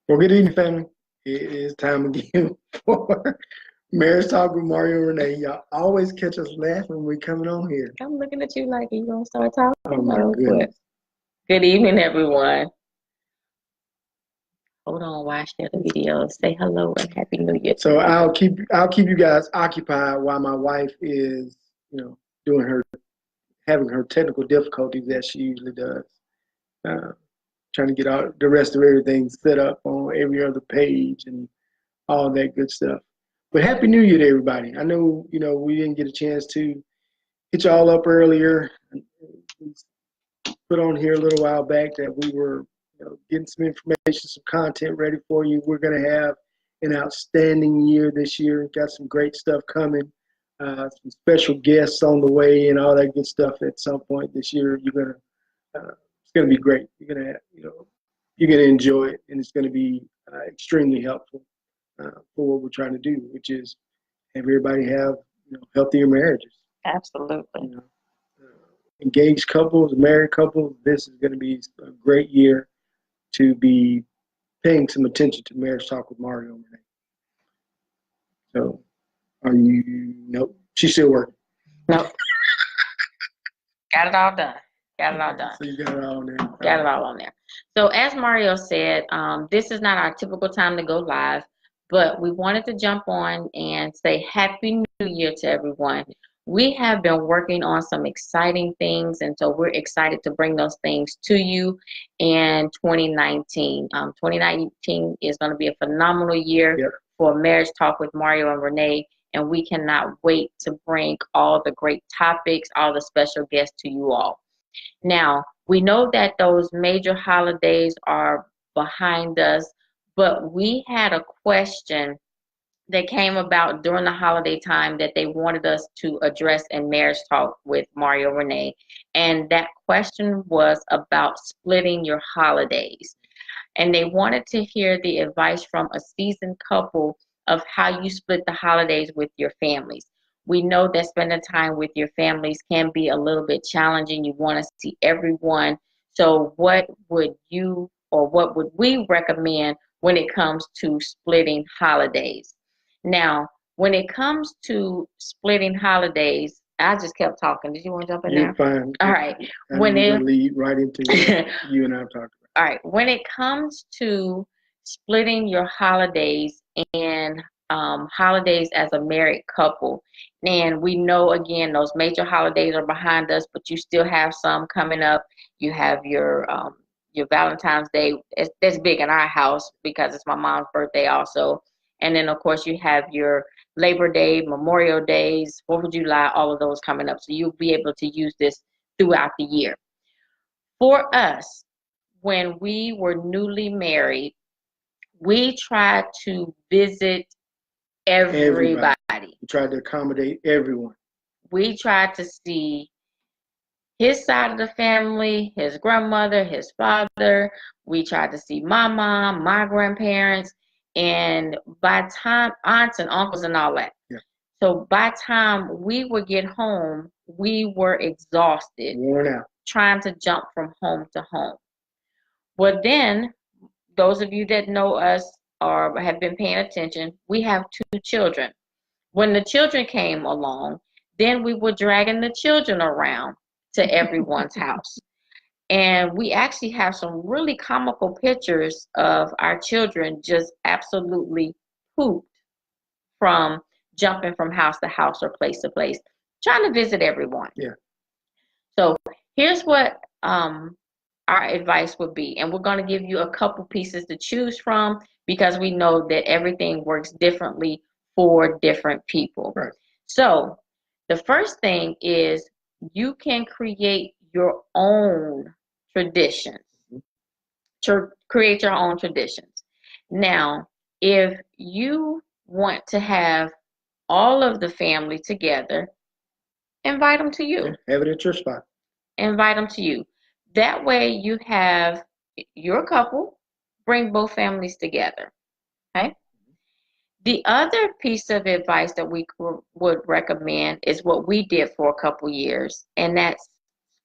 Well, good evening, family. It is time again for Marriage Talk with Mario and Renee. Y'all always catch us laughing when we coming on here. I'm looking at you like you gonna start talking. Oh my Or what? goodness. Good evening, everyone. Hold on, while I share the video. Say hello and happy New Year. So I'll keep you guys occupied while my wife is, doing having her technical difficulties that she usually does. Uh, Trying to get all the rest of everything set up on every other page and all that good stuff. But happy New Year to everybody. I know, we didn't get a chance to hit y'all up earlier. We put on here a little while back that we were getting some information, some content ready for you. We're going to have an outstanding year this year. Got some great stuff coming, some special guests on the way, and all that good stuff at some point this year. It's gonna be great. You're gonna enjoy it, and it's gonna be extremely helpful for what we're trying to do, which is have everybody have healthier marriages. Absolutely. Engaged couples, married couples, this is going to be a great year to be paying some attention to Marriage Talk with Mario and Renee. So, nope, she's still working. Nope. Got it all done. Got it all done. So you got it all on there. Got it all on there. So as Mario said, this is not our typical time to go live, but we wanted to jump on and say Happy New Year to everyone. We have been working on some exciting things, and so we're excited to bring those things to you in 2019. 2019 is going to be a phenomenal year for Marriage Talk with Mario and Renee, and we cannot wait to bring all the great topics, all the special guests to you all. Now, we know that those major holidays are behind us, but we had a question that came about during the holiday time that they wanted us to address in Marriage Talk with Mario Renee. And that question was about splitting your holidays. And they wanted to hear the advice from a seasoned couple of how you split the holidays with your families. We know that spending time with your families can be a little bit challenging. You want to see everyone. So what would you or what would we recommend when it comes to splitting holidays? Now, when it comes to splitting holidays, I just kept talking. Did you want to jump in there? You're fine. All right. I'm going to lead right into what you and I have talked about. All right. When it comes to splitting your holidays and holidays as a married couple, and we know, again, those major holidays are behind us, but you still have some coming up. You have your Valentine's Day. That's big in our house because it's my mom's birthday also. And then, of course, you have your Labor Day, Memorial Days, 4th of July, all of those coming up. So you'll be able to use this throughout the year. For us, when we were newly married, we tried to visit everybody. We tried to accommodate everyone. We tried to see his side of the family, his grandmother, his father. We tried to see my mom, my grandparents. And by time, aunts and uncles and all that. Yeah. So by time we would get home, we were exhausted. Worn out. Trying to jump from home to home. Well, then, those of you that know us or have been paying attention, we have 2 children. When the children came along, then we were dragging the children around to everyone's house. And we actually have some really comical pictures of our children just absolutely pooped from jumping from house to house or place to place, trying to visit everyone. Yeah. So here's what our advice would be. And we're going to give you a couple pieces to choose from because we know that everything works differently for different people. Right. So the first thing is you can create your own traditions. To create your own traditions. Now, if you want to have all of the family together, invite them to you. Have it at your spot. Invite them to you. That way you have your couple bring both families together. Okay? The other piece of advice that we would recommend is what we did for a couple years, and that's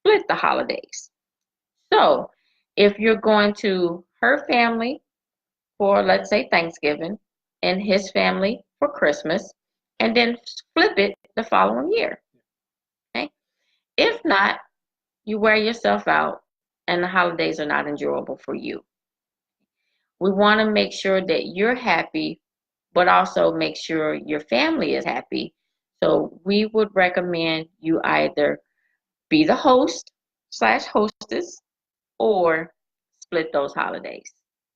split the holidays. So if you're going to her family for, let's say, Thanksgiving, and his family for Christmas, and then flip it the following year. Okay? If not, you wear yourself out and the holidays are not enjoyable for you. We want to make sure that you're happy, but also make sure your family is happy. So we would recommend you either be the host slash hostess or split those holidays.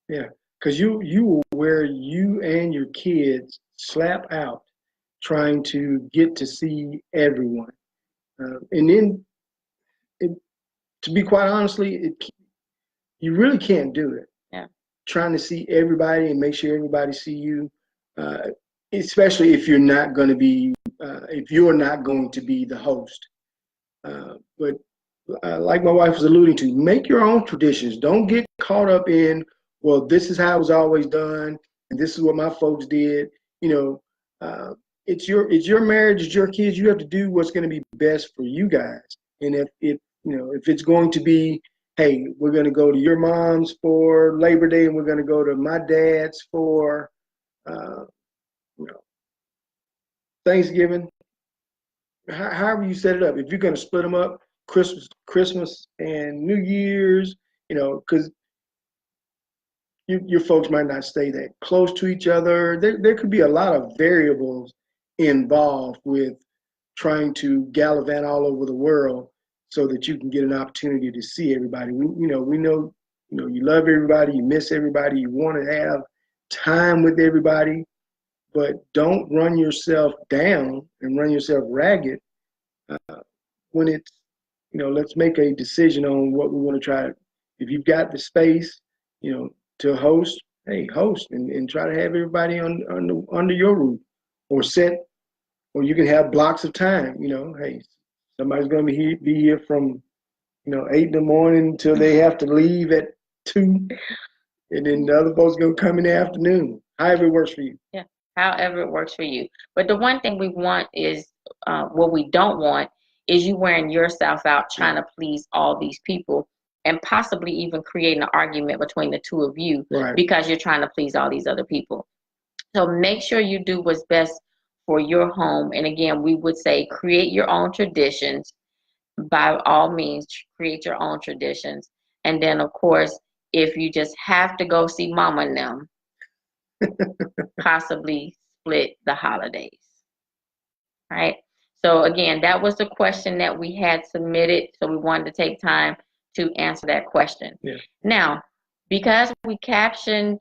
Yeah, because you will wear you and your kids slap out trying to get to see everyone, and then it, to be quite honestly, you really can't do it. Yeah. Trying to see everybody and make sure everybody see you, especially if you're not going to be the host. But like my wife was alluding to, make your own traditions. Don't get caught up in, well, this is how it was always done, and this is what my folks did. It's your marriage, it's your kids. You have to do what's going to be best for you guys. And if it's going to be, hey, we're going to go to your mom's for Labor Day, and we're going to go to my dad's for Thanksgiving. However you set it up. If you're going to split them up, Christmas and New Year's, because your folks might not stay that close to each other. There could be a lot of variables involved with trying to gallivant all over the world so that you can get an opportunity to see everybody. We know you love everybody, you miss everybody, you want to have time with everybody, but don't run yourself down and run yourself ragged when it's, let's make a decision on what we want to try. If you've got the space, to host, hey, host and try to have everybody under your roof, or you can have blocks of time. Hey, somebody's going to be here from 8 in the morning until they have to leave at 2, and then the other folks going to come in the afternoon. However it works for you. Yeah, however it works for you. But the one thing we want is, what we don't want is you wearing yourself out trying to please all these people, and possibly even creating an argument between the two of you, right, because you're trying to please all these other people. So make sure you do what's best for your home. And again, we would say create your own traditions. By all means, create your own traditions. And then, of course, if you just have to go see mama and them, possibly split the holidays. Right? So again, that was the question that we had submitted. So we wanted to take time to answer that question. Yeah. Now, because we captioned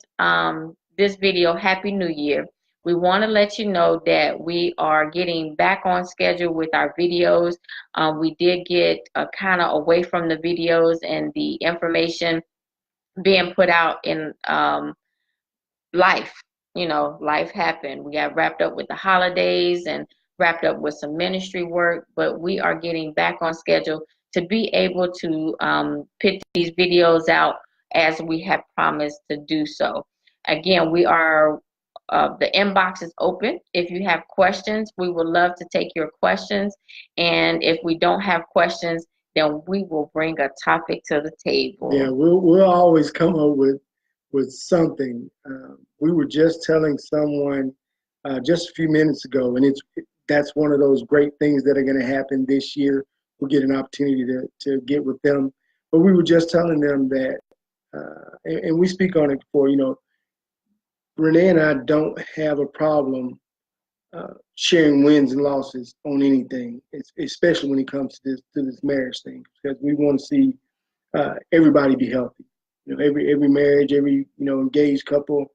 this video Happy New Year, we want to let you know that we are getting back on schedule with our videos. We did get kind of away from the videos and the information being put out in life. Life happened. We got wrapped up with the holidays and wrapped up with some ministry work, but we are getting back on schedule to be able to put these videos out as we have promised to do so. Again, we are, the inbox is open. If you have questions, we would love to take your questions. And if we don't have questions, then we will bring a topic to the table. Yeah, we'll always come up with something. We were just telling someone just a few minutes ago, and that's one of those great things that are going to happen this year. We'll get an opportunity to get with them. But we were just telling them that, and we speak on it before, Renee and I don't have a problem sharing wins and losses on anything, especially when it comes to this marriage thing, because we want to see everybody be healthy. Every marriage, every engaged couple,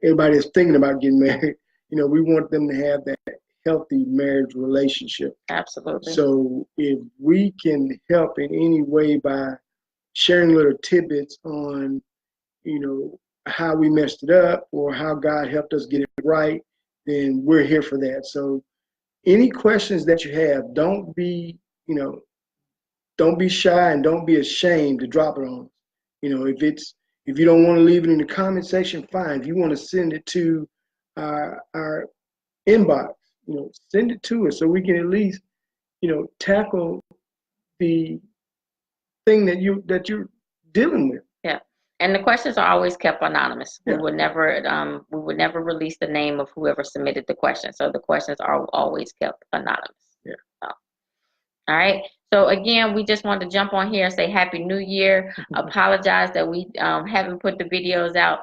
everybody that's thinking about getting married, we want them to have that healthy marriage relationship. Absolutely. So if we can help in any way by sharing little tidbits on, how we messed it up or how God helped us get it right, then we're here for that. So any questions that you have, don't be shy and don't be ashamed to drop it on us. If you don't want to leave it in the comment section, fine. If you want to send it to our inbox, send it to us so we can at least, tackle the thing that you're dealing with. Yeah. And the questions are always kept anonymous. Yeah. We would never release the name of whoever submitted the question. So the questions are always kept anonymous. Yeah. So, all right. So again, we just wanted to jump on here and say Happy New Year. Apologize that we haven't put the videos out.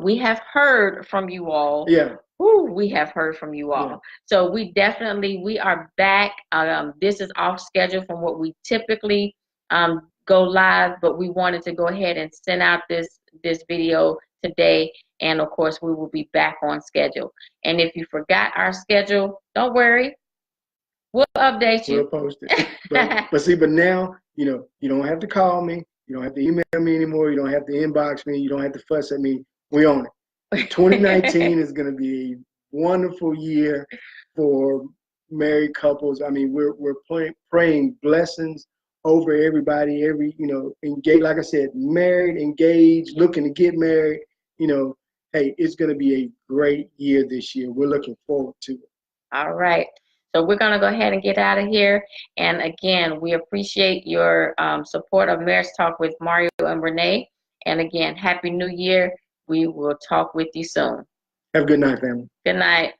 We have heard from you all. Yeah. Woo, we have heard from you all. Yeah. So we are back. This is off schedule from what we typically go live, but we wanted to go ahead and send out this video today. And of course, we will be back on schedule. And if you forgot our schedule, don't worry. We'll update you. We'll post it. But now, you don't have to call me. You don't have to email me anymore. You don't have to inbox me. You don't have to fuss at me. We own it. 2019 is going to be a wonderful year for married couples. I mean, we're praying blessings over everybody, engaged, like I said, married, engaged, looking to get married. Hey, it's going to be a great year this year. We're looking forward to it. All right. So we're going to go ahead and get out of here. And again, we appreciate your support of Marriage Talk with Mario and Renee. And again, Happy New Year. We will talk with you soon. Have a good night, family. Good night.